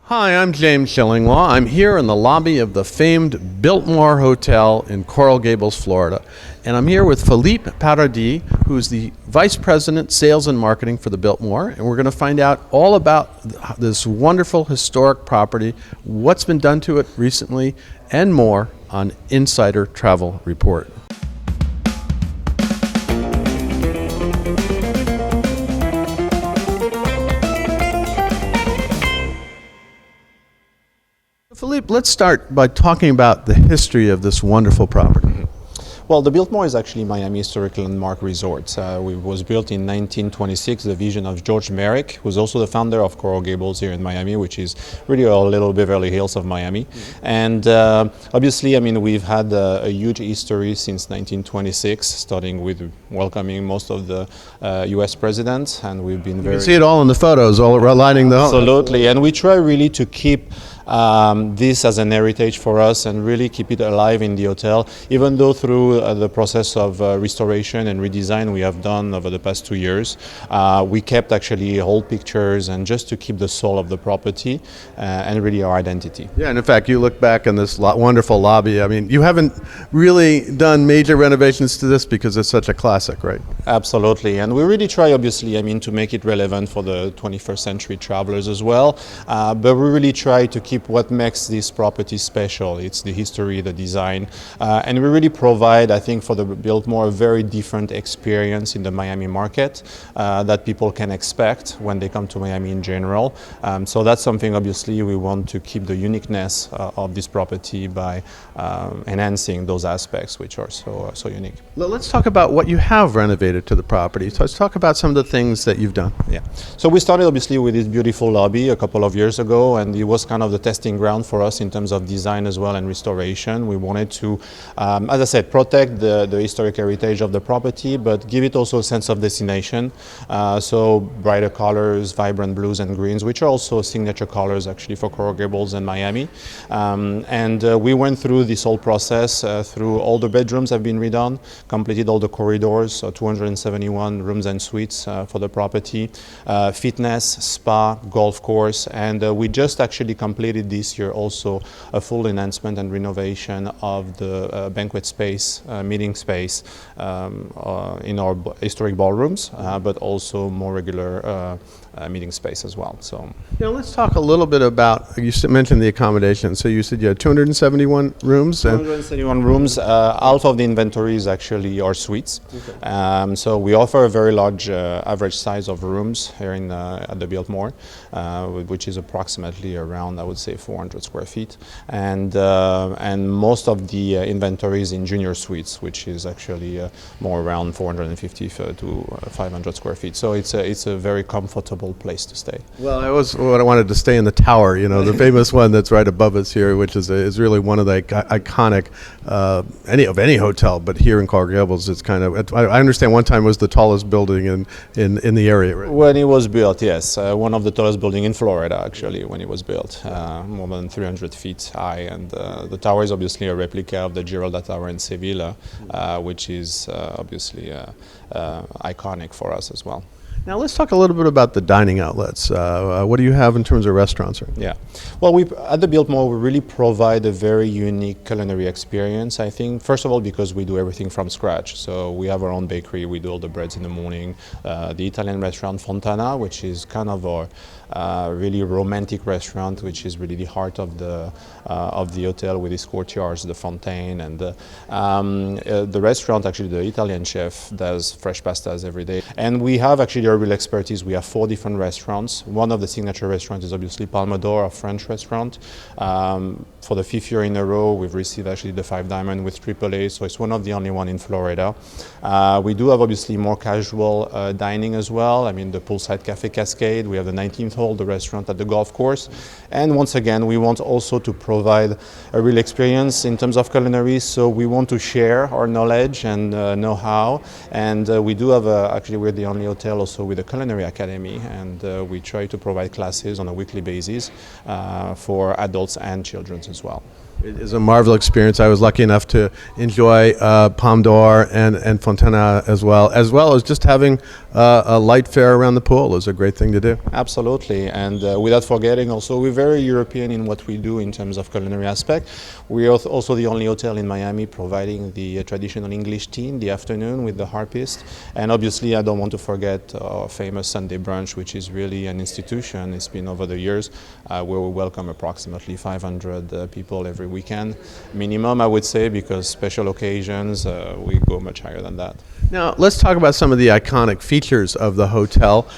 Hi, I'm James Shillinglaw. I'm here in the lobby of the famed Biltmore Hotel in Coral Gables, Florida. And I'm here with Philippe Paradis, who's the Vice President, Sales and Marketing for the Biltmore. And we're going to find out all about this wonderful historic property, what's been done to it recently, and more on Insider Travel Report. Philippe, let's start by talking about the history of this wonderful property. Well, the Biltmore is actually Miami Historic Landmark Resort. It was built in 1926, the vision of George Merrick, who's also the founder of Coral Gables here in Miami, which is really a little Beverly Hills of Miami. And obviously, I mean, we've had a huge history since 1926, starting with welcoming most of the U.S. presidents, and we've been very... You can see it all in the photos, all lining the... Absolutely, and we try really to keep this as an heritage for us and really keep it alive in the hotel, even though through the process of restoration and redesign we have done over the past 2 years, we kept actually old pictures and just to keep the soul of the property and really our identity. Yeah, and in fact, you look back in this wonderful lobby. I mean, you haven't really done major renovations to this because it's such a classic, right? Absolutely, and we really try, obviously, I mean, to make it relevant for the 21st century travelers as well, but we really try to keep what makes this property special. It's the history, the design, and we really provide, I think, for the Biltmore a very different experience in the Miami market that people can expect when they come to Miami in general. So that's something, obviously, we want to keep the uniqueness of this property by enhancing those aspects which are so unique. Let's talk about what you have renovated to the property. So let's talk about some of the things that you've done. Yeah. So we started, obviously, with this beautiful lobby a couple of years ago, and it was kind of the testing ground for us in terms of design as well and restoration. We wanted to, as I said, protect the historic heritage of the property, but give it also a sense of destination. So brighter colors, vibrant blues and greens, which are also signature colors actually for Coral Gables and Miami. We went through this whole process through all the bedrooms have been redone, completed all the corridors, so 271 rooms and suites for the property, fitness, spa, golf course, and we just actually completed this year also a full enhancement and renovation of the banquet space, meeting space in our historic ballrooms, but also more regular meeting space as well. So, let's talk a little bit about, you mentioned the accommodation. So you said you had 271 rooms? 271 rooms. Half of the inventory is actually our suites. Okay. So we offer a very large average size of rooms here in at the Biltmore, which is approximately around, I would say, 400 square feet. And most of the inventory is in junior suites, which is actually more around 450 to 500 square feet. So it's a very comfortable place to stay. Well, I wanted to stay in the tower, you know, the famous one that's right above us here, which is really one of the iconic any hotel, but here in Coral Gables, it's kind of. I understand one time it was the tallest building in the area. Right? When it was built, yes, one of the tallest building in Florida actually. When it was built, more than 300 feet high, and the tower is obviously a replica of the Giralda Tower in Seville, which is obviously iconic for us as well. Now let's talk a little bit about the dining outlets. What do you have in terms of restaurants? Yeah, well, at the Biltmore, we really provide a very unique culinary experience, I think. First of all, because we do everything from scratch. So we have our own bakery, we do all the breads in the morning. The Italian restaurant Fontana, which is kind of our really romantic restaurant, which is really the heart of the hotel with its courtyards, the fontaine, and the restaurant, actually the Italian chef does fresh pastas every day. And we have actually our real expertise. We have 4 different restaurants. One of the signature restaurants is obviously Palme d'Or, a French restaurant. For the 5th year in a row, we've received actually the 5 Diamond with AAA, so it's one of the only one in Florida. We do have obviously more casual dining as well. I mean, the poolside cafe Cascade. We have the 19th hole, the restaurant at the golf course. And once again, we want also to provide a real experience in terms of culinary, so we want to share our knowledge and know-how. And we do have, actually we're the only hotel also with a culinary academy, and we try to provide classes on a weekly basis for adults and children as well. It is a marvelous experience. I was lucky enough to enjoy Palme d'Or and Fontana as well as just having a light fare around the pool is a great thing to do. Absolutely, and without forgetting also, we're very European in what we do in terms of culinary aspect. We're also the only hotel in Miami providing the traditional English tea in the afternoon with the harpist. And obviously I don't want to forget our famous Sunday brunch, which is really an institution. It's been over the years where we welcome approximately 500 people every weekend, minimum I would say, because special occasions we go much higher than that. Now, let's talk about some of the iconic features of the hotel.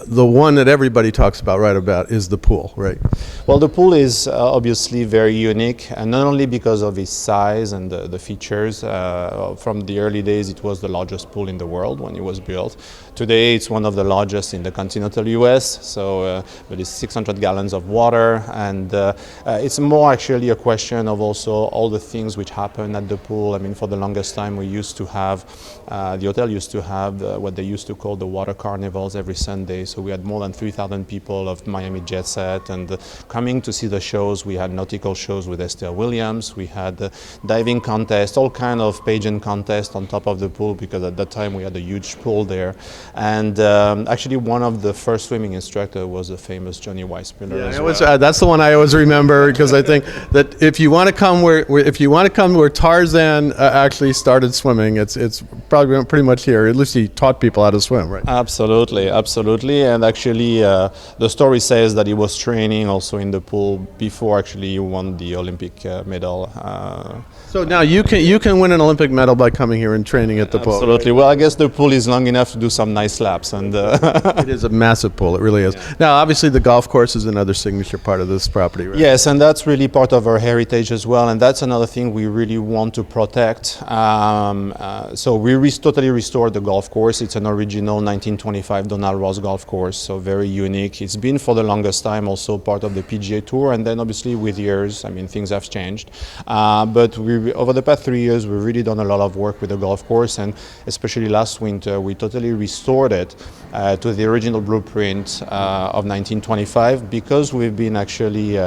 The one that everybody talks about right about is the pool, right? Well, the pool is obviously very unique, and not only because of its size and the features. From the early days, it was the largest pool in the world when it was built. Today, it's one of the largest in the continental US, so it is 600 gallons of water, and it's more actually a question of also all the things which happen at the pool. I mean, for the longest time, we used to have, the hotel used to have what they used to call the water carnivals every Sunday. So we had more than 3,000 people of Miami jet set and coming to see the shows. We had nautical shows with Esther Williams. We had diving contests, all kind of pageant contests on top of the pool, because at that time we had a huge pool there. And actually one of the first swimming instructor was the famous Johnny Weissmuller. Yeah, that's the one I always remember, because I think that if you want to come where Tarzan actually started swimming, it's probably pretty much here. At least he taught people how to swim, right? Absolutely, absolutely. And actually, the story says that he was training also in the pool before actually he won the Olympic medal. So now you can win an Olympic medal by coming here and training at the pool. Absolutely. Well, I guess the pool is long enough to do some nice laps, and it is a massive pool. It really is. Yeah. Now, obviously, the golf course is another signature part of this property, right? Yes, and that's really part of our heritage as well, and that's another thing we really want to protect. So we totally restored the golf course. It's an original 1925 Donald Ross golf course, so very unique. It's been for the longest time also part of the PGA Tour, and then obviously with years, I mean, things have changed. But over the past 3 years, we've really done a lot of work with the golf course, and especially last winter, we totally restored it to the original blueprint of 1925, because we've been actually,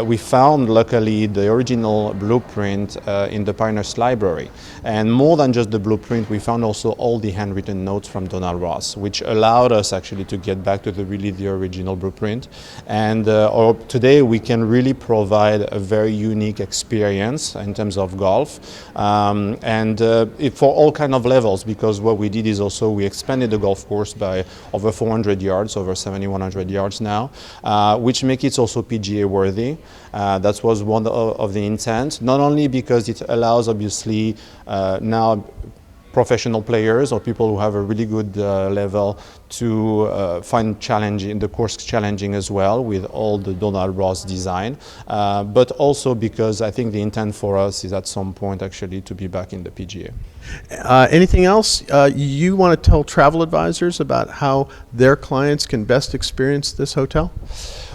we found luckily the original blueprint in the Pioneers Library. And more than just the blueprint, we found also all the handwritten notes from Donald Ross, which allowed us actually to get back to the original blueprint. And today we can really provide a very unique experience in terms of golf, for all kind of levels, because what we did is also we expanded the golf course by over 400 yards, over 7,100 yards now, which make it also PGA worthy. That was one of the intent, not only because it allows obviously now professional players or people who have a really good level to find challenging the course challenging as well with all the Donald Ross design, but also because I think the intent for us is at some point actually to be back in the PGA. Anything else you want to tell travel advisors about how their clients can best experience this hotel?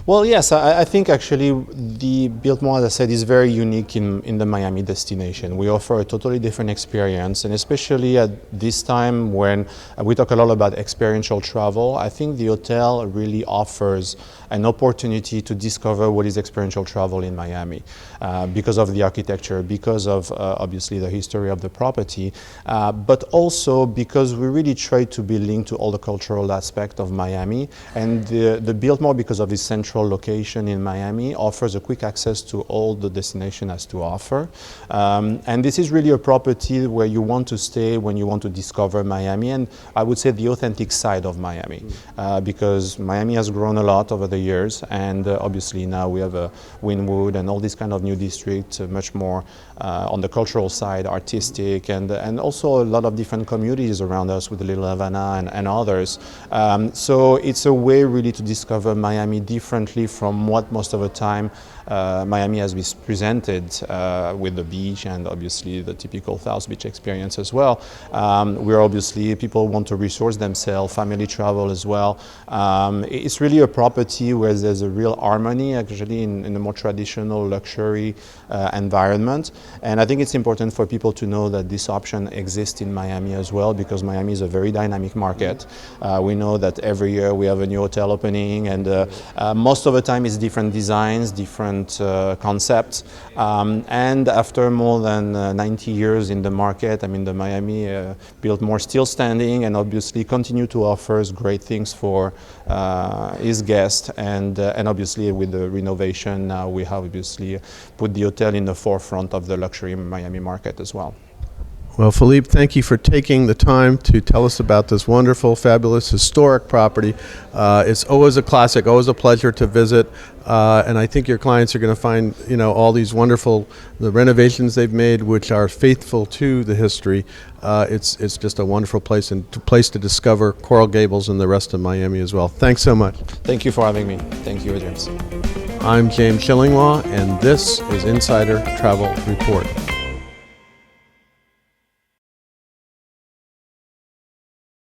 Well, yes, I think actually the Biltmore, as I said, is very unique in the Miami destination. We offer a totally different experience, and especially at this time when we talk a lot about experiential travel, I think the hotel really offers an opportunity to discover what is experiential travel in Miami because of the architecture, because of obviously the history of the property, but also because we really try to be linked to all the cultural aspect of Miami. And the Biltmore, because of its central location in Miami, offers a quick access to all the destination has to offer. And this is really a property where you want to stay when you want to discover Miami, and I would say the authentic side of Miami, because Miami has grown a lot over the years, and obviously now we have a Wynwood and all these kind of new districts, much more on the cultural side, artistic, and also a lot of different communities around us with Little Havana and others. So it's a way really to discover Miami differently from what most of the time Miami has been presented with the beach and obviously the typical South Beach experience as well. Where obviously people want to resource themselves, family travel as well. It's really a property where there's a real harmony actually in a more traditional luxury environment. And I think it's important for people to know that this option exists in Miami as well, because Miami is a very dynamic market. We know that every year we have a new hotel opening, and most most of the time it's different designs, different concepts. And after more than 90 years in the market, I mean, the Miami Biltmore still standing and obviously continue to offer great things for his guests. And obviously with the renovation now, we have obviously put the hotel in the forefront of the luxury Miami market as well. Well, Philippe, thank you for taking the time to tell us about this wonderful, fabulous, historic property. It's always a classic, always a pleasure to visit, and I think your clients are going to find, all these the renovations they've made, which are faithful to the history. It's just a wonderful place and place to discover Coral Gables and the rest of Miami as well. Thanks so much. Thank you for having me. Thank you, James. I'm James Shillinglaw, and this is Insider Travel Report.